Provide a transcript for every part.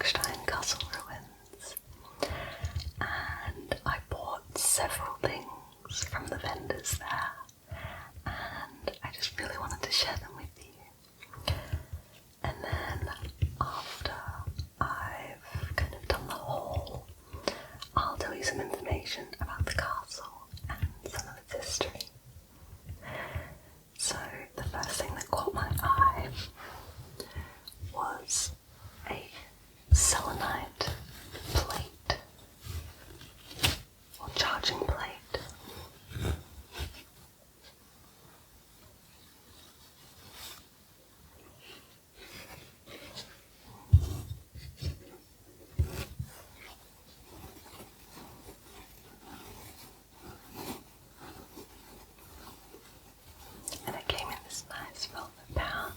Aggstein Castle Ruins, and I bought several things from the vendors there, and I just really wanted to share them with you. And then after I've kind of done the haul, I'll tell you some information about the castle and some of its history. So the first thing that caught my eye was a selenite plate, or charging plate. And it came in this nice velvet pouch.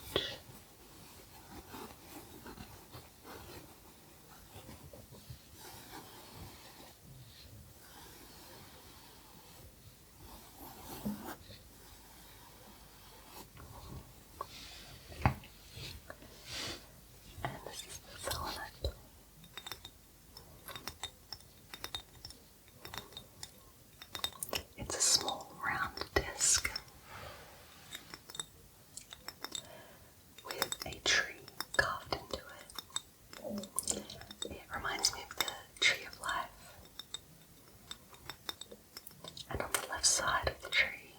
And this is the selenite plate. It's a small round disc with a tree carved into it. It reminds me of the tree of life. And on the left side of the tree,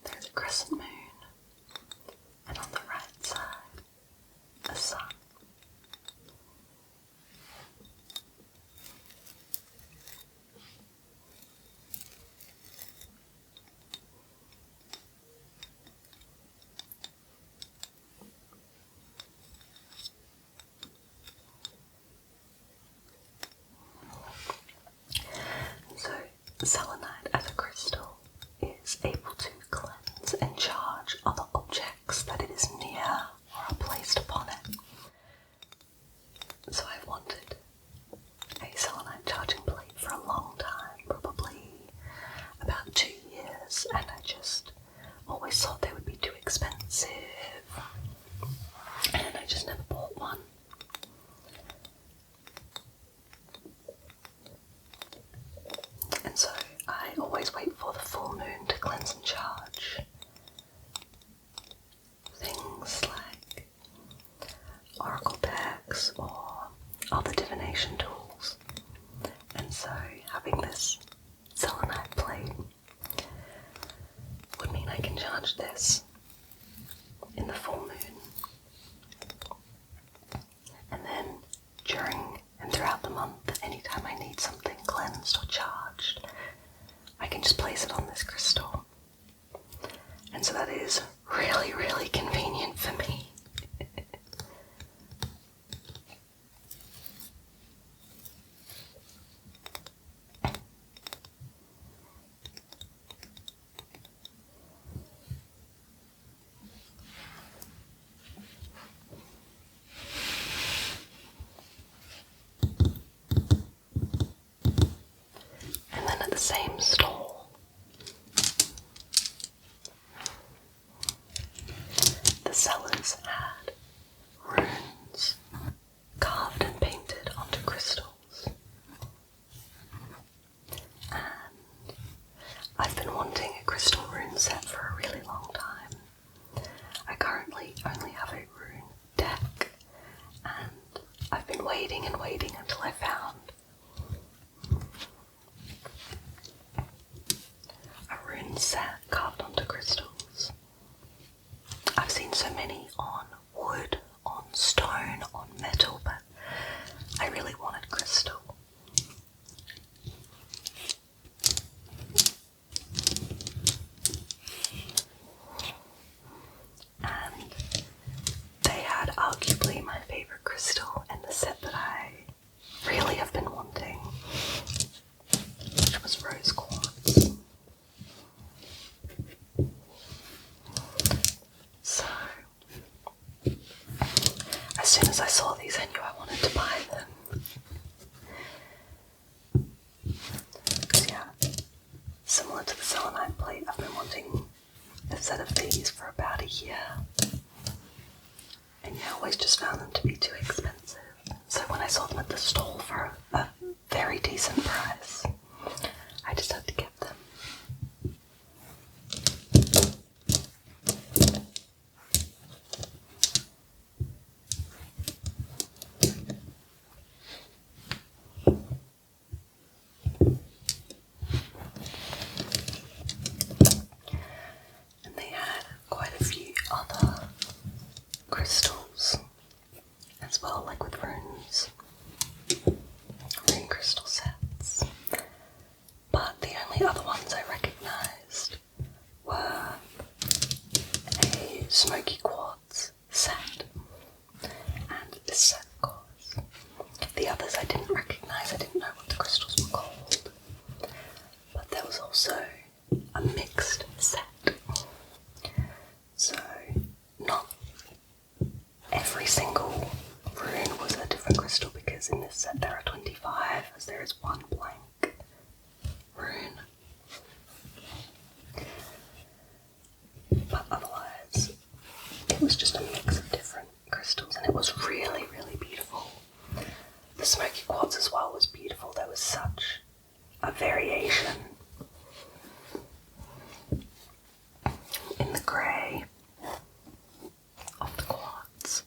there's a crescent moon, and on the right side, a sun. So, selenite as a crystal is able to cleanse and charge other objects that it is near or are placed upon it. So I've wanted a selenite charging plate for a long time, probably about 2 years, and I just always thought they would be too expensive, and I just never bought one. And so I always wait for the full moon to cleanse and charge things like oracle decks or other divination tools. And so having this selenite plate would mean I can charge this in the full moon. And then during and throughout the month, anytime I need something cleansed or charged, I can just place it on this crystal. And so that is really, really convenient for me. And then at the same stall, the sellers had runes carved and painted onto crystals. And I've been wanting a crystal rune set for a really long time. I currently only have a rune deck, and I've been waiting and waiting until I found a rune set carved onto crystals. I've seen so many on wood, on stone, on metal, but I really wanted crystal. And they had arguably my favourite crystal in the set that I really have been wanting, which was rose quartz. So, as soon as I saw these, I knew I wanted to buy them. Because yeah, similar to the selenite plate, I've been wanting a set of these for about a year. And yeah, I always just found them to be too expensive. So when I saw them at the stall for a very decent price, I just had to get them. And they had quite a few other crystals as well, like with runes, rune crystal sets. But the only other ones I recognised were a smoky quartz set and this set, of course. The others I didn't recognise, I didn't know what the crystals were called. But there was also a mixed set. So not every single rune was a different crystal, because in this set there are 25, as there is one blank rune. But otherwise, it was just a mix of different crystals, and it was really, really beautiful. The smoky quartz as well was beautiful. There was such a variation in the grey of the quartz.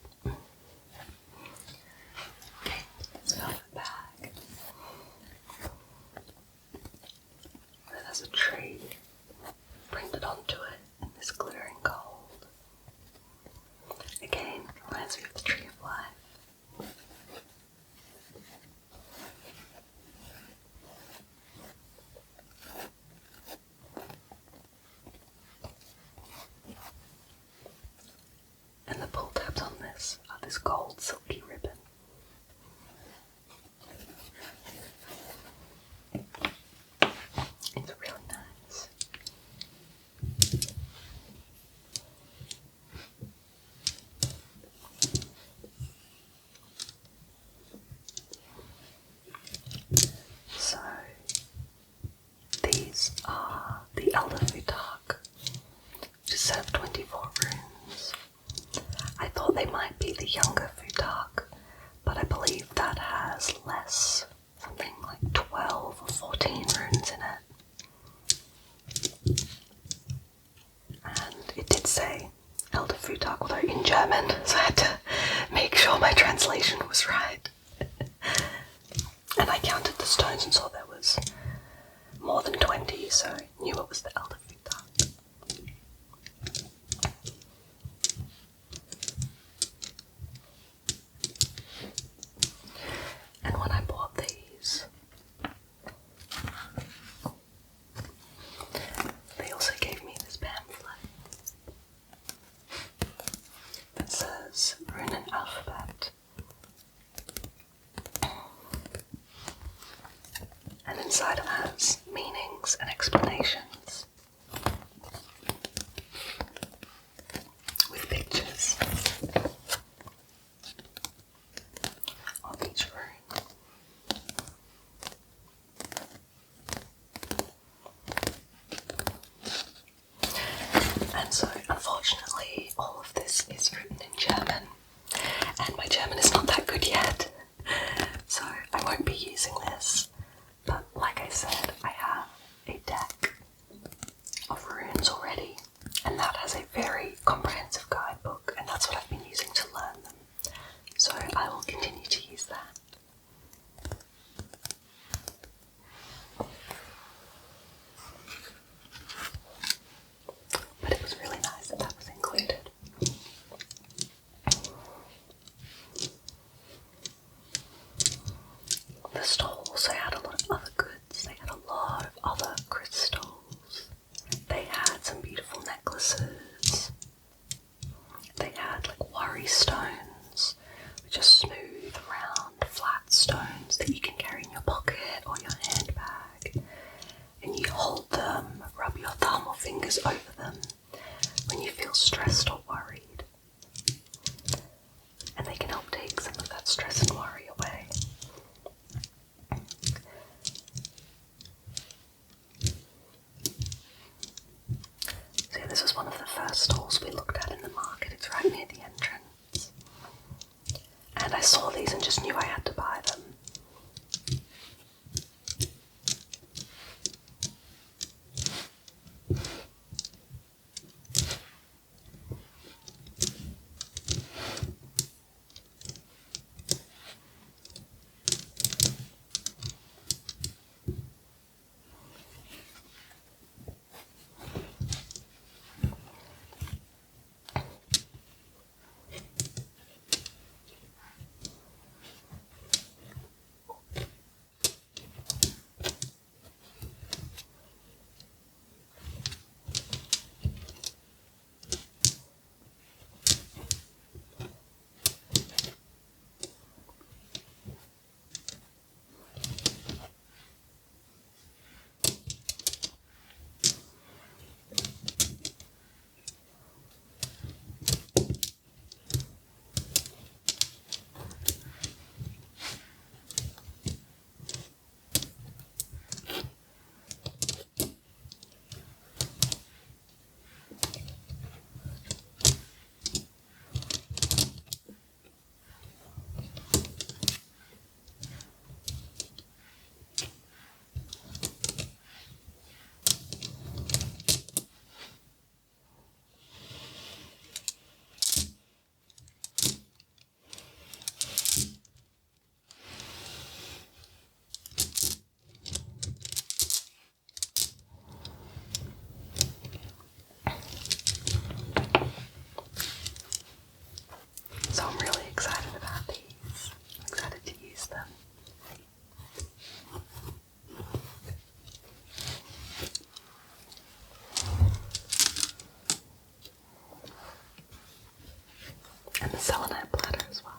Okay, let's fill the bag. There's a tree printed onto it in this glittering gold. Again, reminds me of the Tree of Life. And the pull tabs on this are this gold silky ribbon. It's really nice. So, these are the Elder Futhark, which is a set of 24 runes. I thought they might be the younger Futhark, but I believe that has less, something like 12 or 14 runes in it. And it did say Elder Futhark, although in German, so I had to make sure my translation was right. And I counted the stones and saw there was more than 20, so I knew it was the Elder Futhark. And when I bought these, they also gave me this pamphlet that says Rune and Alphabet. And inside it has meanings and explanations with pictures of each rune. And so, unfortunately, all of this is written in German, and my German is not that good yet, so I won't be using this. But like I said, I have a deck of runes already, and that has a very comprehensive guidebook, and that's what I've been using to learn them. So I will continue to use that. But it was really nice that that was included. The stall also had a lot of other goods. They had a lot of other crystals. They had some beautiful necklaces. They had like worry stones, which are smooth, round, flat stones that you can carry in your pocket or your handbag. And you hold them, rub your thumb or fingers over them when you feel stressed or worried. And they can help take some of that stress and worry away. So yeah, this was one of the first stalls we looked at in the market. It's right near the entrance. And I saw these and just knew I had to buy them. So I'm really excited about these. I'm excited to use them. And the selenite platter as well.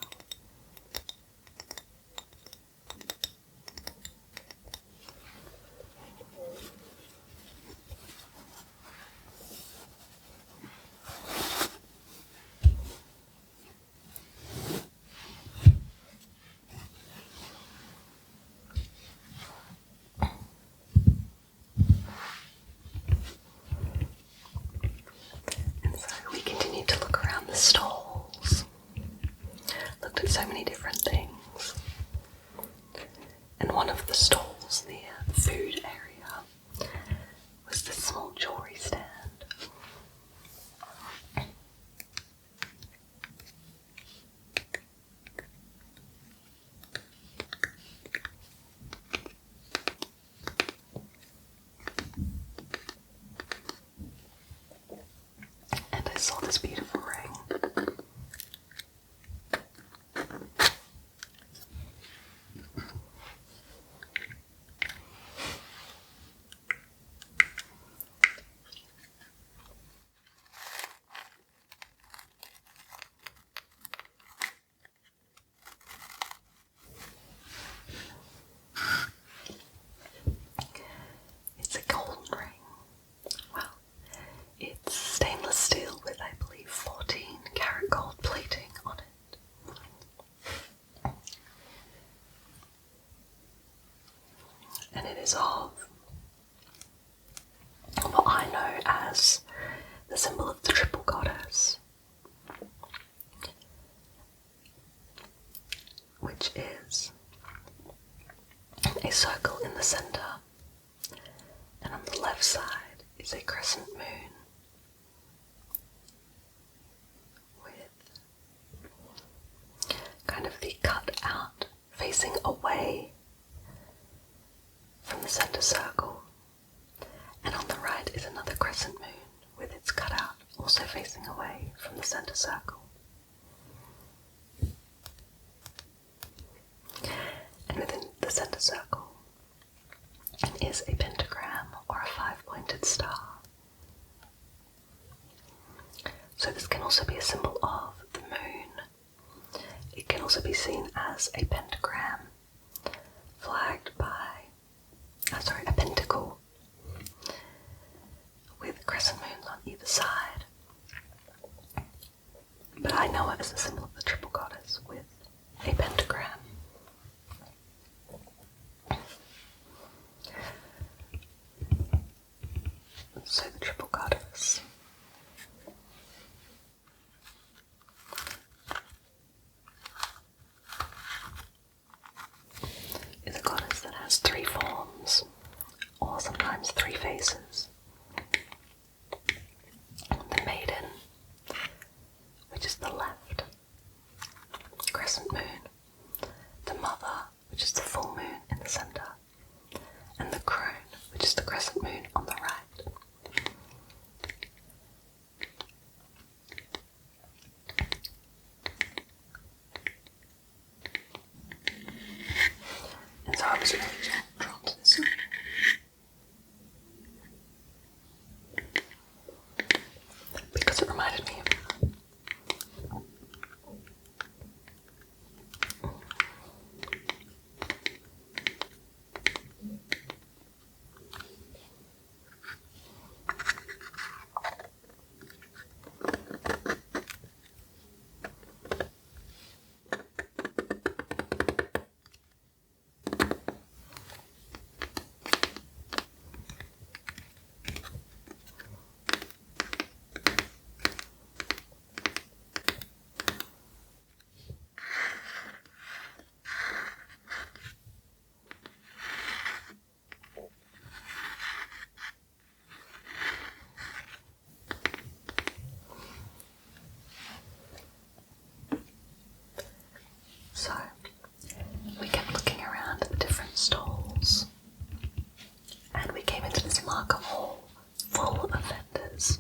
We continued to look around the stalls, looked at so many different things, and one of the stalls near the food area was this small jewellery stand. And I saw this beautiful ring. It's a golden ring. Well, it's stainless steel with, I believe, 14 karat gold plating on it. And it is of what I know as the symbol of the triple goddess, which is a circle in the centre, and on the left side is a crescent moon with kind of the cut out facing away from the centre circle, and on the right is another crescent moon with its cut out also facing away from the centre circle. And within the centre circle is a pentagram or a 5-pointed star. So this can also be a symbol of the moon. It can also be seen as a pentagram flagged by, a pentacle with crescent moons on either side. But I know it as a symbol of the triple goddess with a pentagram. So the triple goddess. is a goddess that has 3 forms, or sometimes 3 faces. The maiden, which is the left crescent moon, the mother, which is the full moon in the centre, and the crone, which is the crescent moon on the right. And so I was really drawn to this one. Because it reminded me of her. So, we kept looking around at the different stalls, and we came into this market hall full of vendors.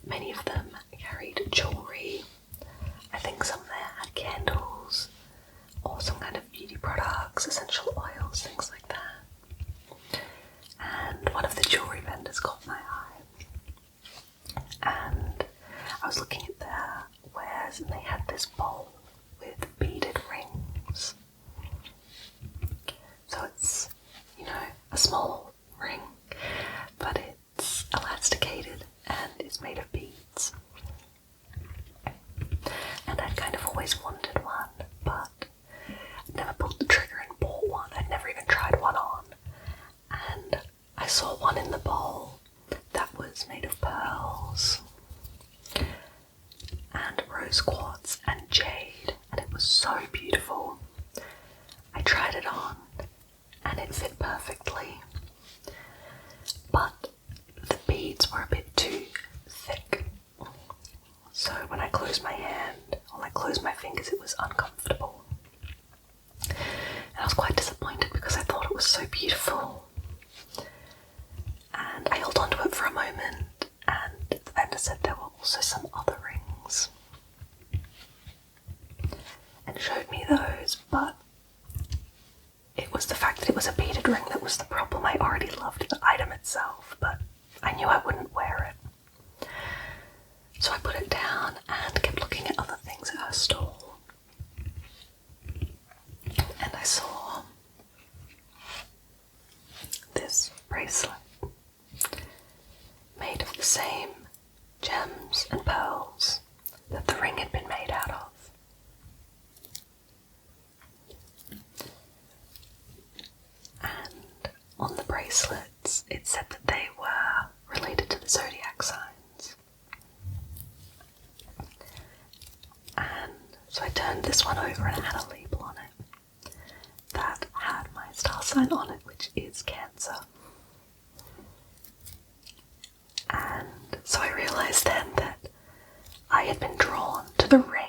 Many of them carried jewellery. I think some there had candles, or some kind of beauty products, essential oils, things like that. And one of the jewellery vendors caught my eye. And I was looking at their wares, and they had this bowl with beaded rings. So it's, a small ring, but it's elasticated and it's made of beads. And I'd kind of always wanted one, but never pulled the trigger and bought one. I'd never even tried one on. And I saw one in the bowl that was made of pearls and rose quartz and jade, and it was so beautiful. I tried it on and it fit perfectly, but the beads were a bit too thick, so when I closed my hand or closed my fingers, it was uncomfortable, and I was quite disappointed because I thought it was so beautiful. And I held on to it for a moment, and the vendor said there were also some other rings and showed me those, but it was the fact that it was a beaded ring that was the problem. I already loved the item itself, but I knew I wouldn't wear it. So I put it down and kept looking at other things at her stall. And I saw this bracelet made of the same gems and pearls that the ring had been made out of. And on the bracelets, it said that they were related to the zodiac signs. And so I turned this one over and it had a label on it that had my star sign on it, which is Cancer. And so I realised then that I had been drawn to the ring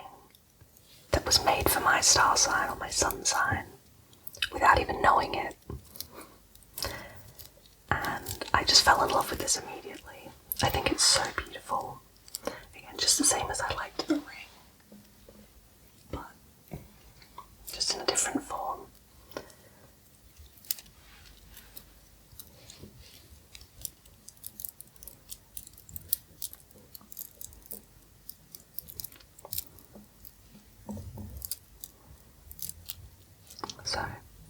that was made for my star sign or my sun sign without even knowing it. And I just fell in love with this immediately. I think it's so beautiful. Again, just the same as I liked the ring, but just in a different form. So,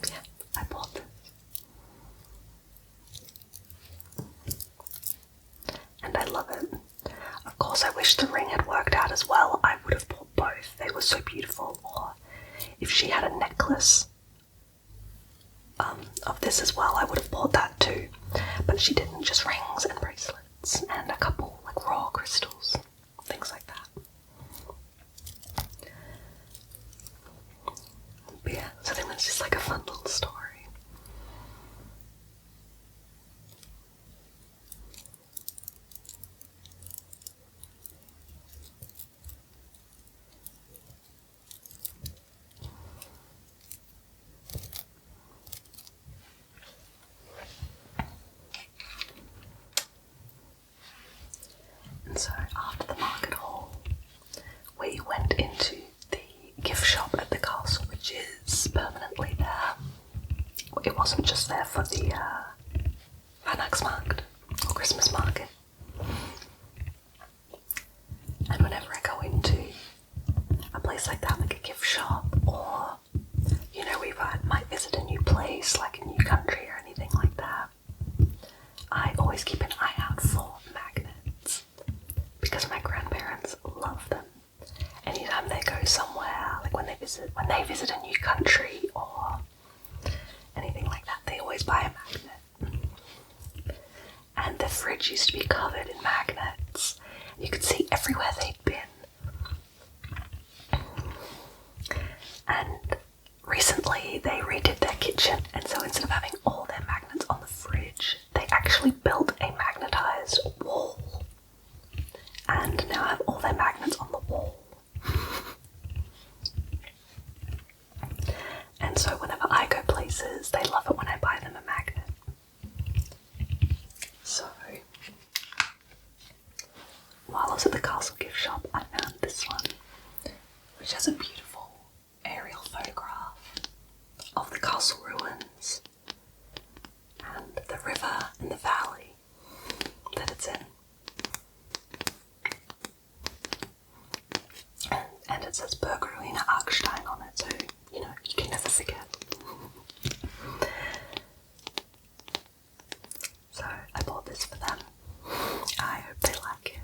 yeah, I bought this. And I love it. Of course, I wish the ring had worked out as well. I would have bought both. They were so beautiful. Or if she had a necklace of this as well, I would have bought that too. But she didn't, just rings and bracelets and a couple raw crystals, things like that. But yeah, so I think that's just a fun little story. wasn't just there for the Weihnachstmarkt or Christmas market. And whenever I go into a place like that, like a gift shop, or might visit a new place, like a new country or anything like that, I always keep an eye out for magnets because my grandparents love them. Anytime they go somewhere, like when they visit a new country or anything like that, they always buy a magnet. And the fridge used to be covered in magnets. You could see everywhere they'd been. And recently they redid their kitchen, and so instead of having all their magnets on the fridge, they actually built a magnetized wall. And now have all their magnets on the wall. And so whenever I go places, they love it when I buy them a magnet. So, while I was at the castle gift shop, I found this one, which has a beautiful aerial photograph of the castle ruins and the river and the valley that it's in. And it says Burgruine Aggstein on it, so, you can never forget. So, I bought this for them. I hope they like it.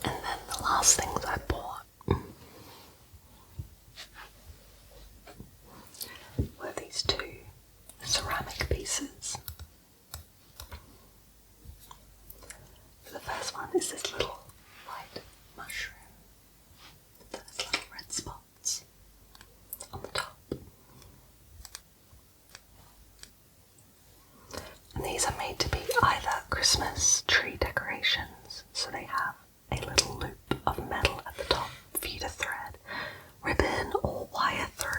And then the last things I bought were these two ceramic pieces. The first one is this little white mushroom that has little red spots on the top. And these are made to be either Christmas tree decorations, so they have a little loop of metal at the top for you to thread ribbon or wire through.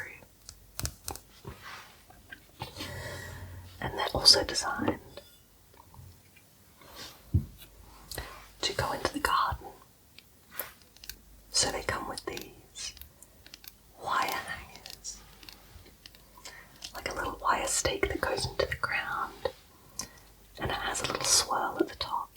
And they're also designed to go into the garden. So they come with these wire hangers, like a little wire stake that goes into the ground, and it has a little swirl at the top.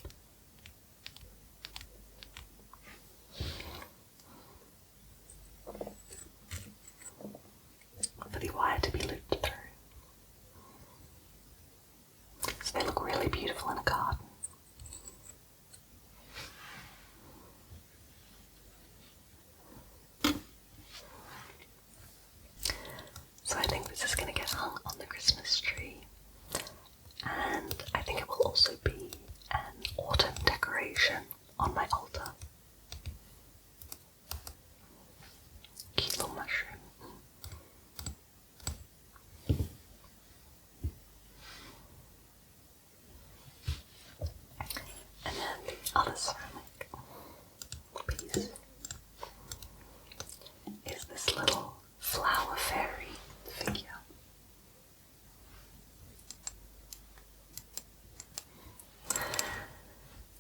For the wire to be looped through. So they look really beautiful in a garden. So I think this is going to get hung on the Christmas tree, and I think it will also be an autumn decoration on my altar. Cute little mushroom. And then the other ceramic piece is this little flower fairy figure.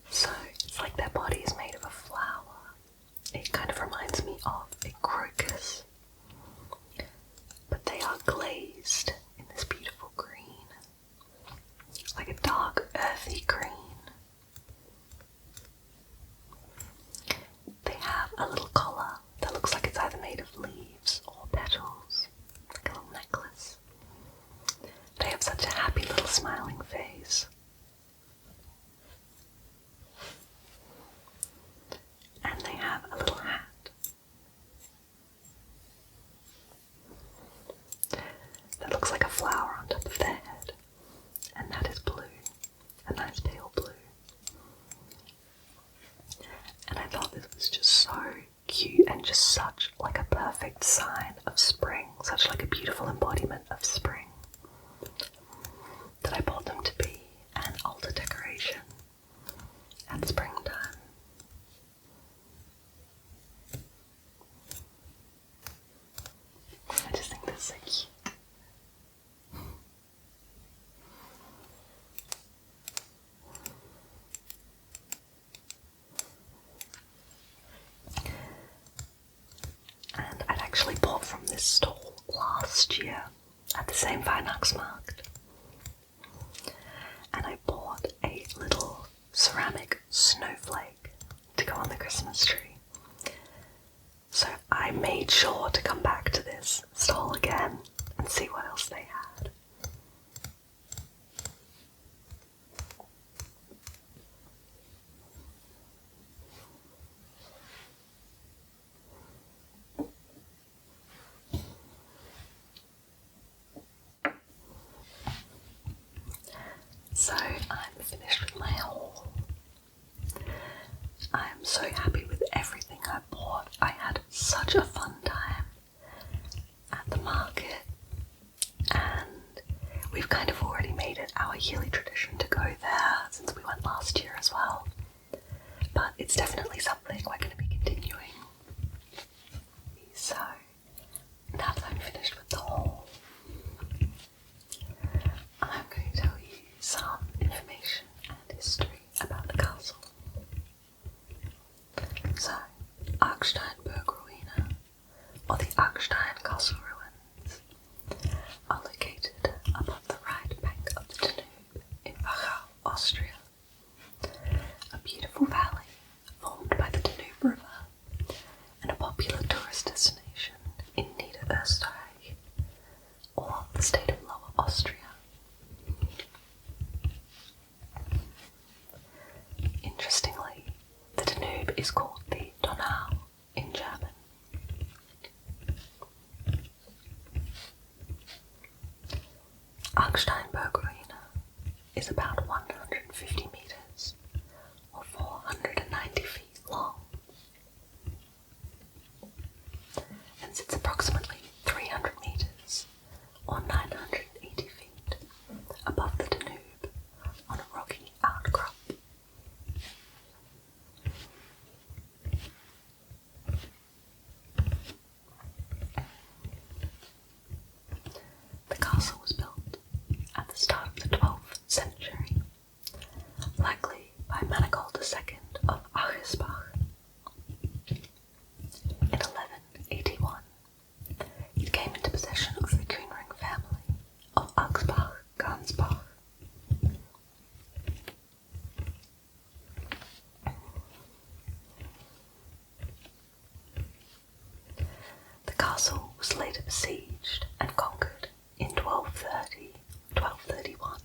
So it's like their body is made of a flower. It kind of reminds me of a crocus, but they are glazed in this beautiful green, like a dark earthy green. They have a little collar that looks like it's either made of leaves or petals, like a little necklace. They have such a happy little smiling face. And they have a little hat that looks like a flower on top of their head, and that is blue, a nice pale blue. And I thought this was just so cute and just such like a perfect sign of spring, such like a beautiful embodiment of spring, that I bought them to be an altar decoration at springtime. I just think that's so cute. this stall last year at the same Weihnachstmarkt, and I bought a little ceramic snowflake to go on the Christmas tree. So I made sure to come back to this stall again and see what else they had. So I'm finished with my haul. I am so happy with everything I bought. I had such a fun time at the market, and we've kind of already made it our yearly tradition to go there since we went last year as well. But it's definitely something we're going to be continuing. So now that I'm finished with the haul, I'm going to tell you some information and history about the castle. So, Aggstein Burgruine, or the Aggstein Castle Ruins, are located above the right bank of the Danube in Wachau, Austria. A beautiful valley formed by the Danube River and a popular tourist destination in Niederösterreich, or the state of Lower Austria. Interestingly, the Danube is called the Donau in German. Aggstein Burgruine is about 150 metres or 490 feet long and sits approximately 300 metres or 980 feet above the Danube on a rocky outcrop. The castle was built at the start of the 12th century, likely by Manigold II of Aggstein. In 1181, it came into possession of the Kuhnring family of Aggstein. The castle was later besieged and conquered in 1231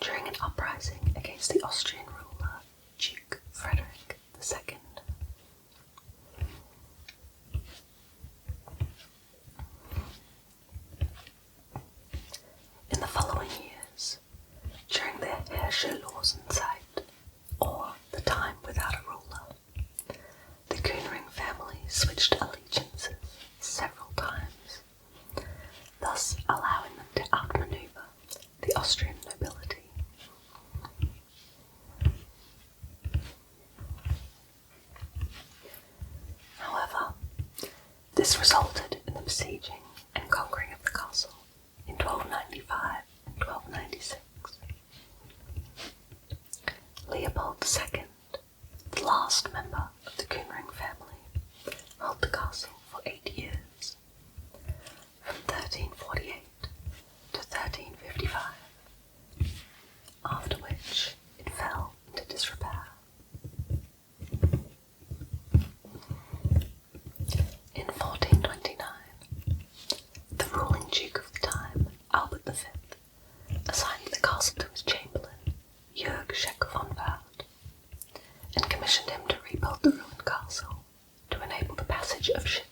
during an uprising against the Austrian ruler Duke Frederick II. In the following years, during the Herrscherlosenzeit, or the time without a ruler, the Kuhnring family switched allegiances several times, thus allowing them to outmaneuver the Austrian nobility. However, this resulted in the besieging and conquering of the castle in 1295 and 1296. Leopold II, the last member of the Kuhnring family, held the castle for 8 years, from 1348 to 1355, after which it fell into disrepair. In 1429, the ruling duke of the time, Albert V, assigned the castle to his chamberlain, Jörg Scheck von Wart, and commissioned him to rebuild the ruined castle to enable the passage of ships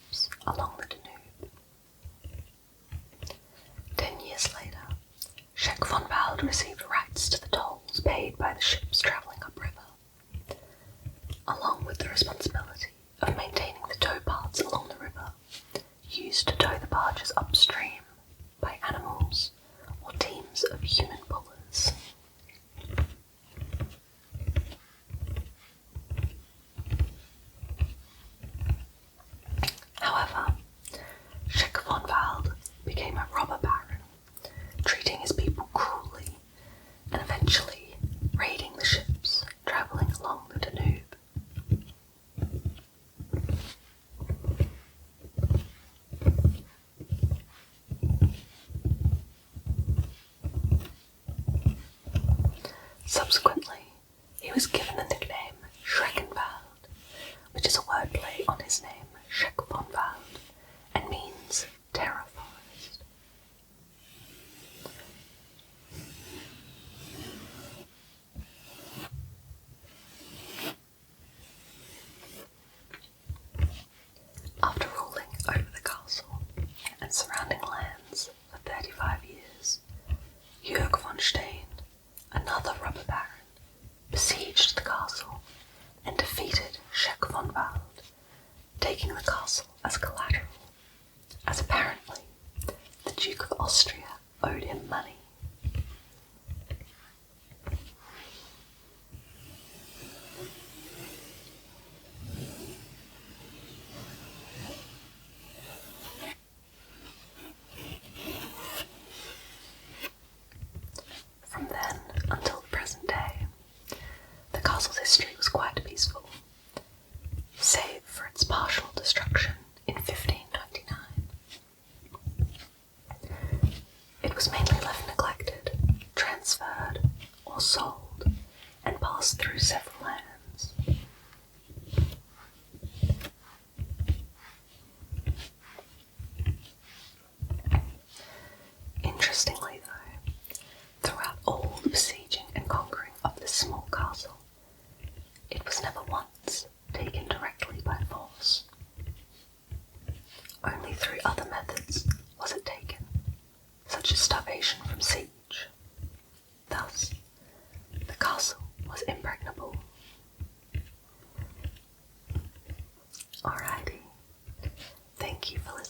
as apparently the Duke of Austria owed him money. From then until the present day, the castle's history was quite peaceful, save for its partial destruction in 1529. It was mainly left neglected, transferred, or sold, and passed through several hands. Interestingly though, throughout all the besieging and conquering of this small castle, it was never once taken directly by force. Only through other methods was it taken, such as starvation from siege. Thus, the castle was impregnable. Alrighty, thank you for listening.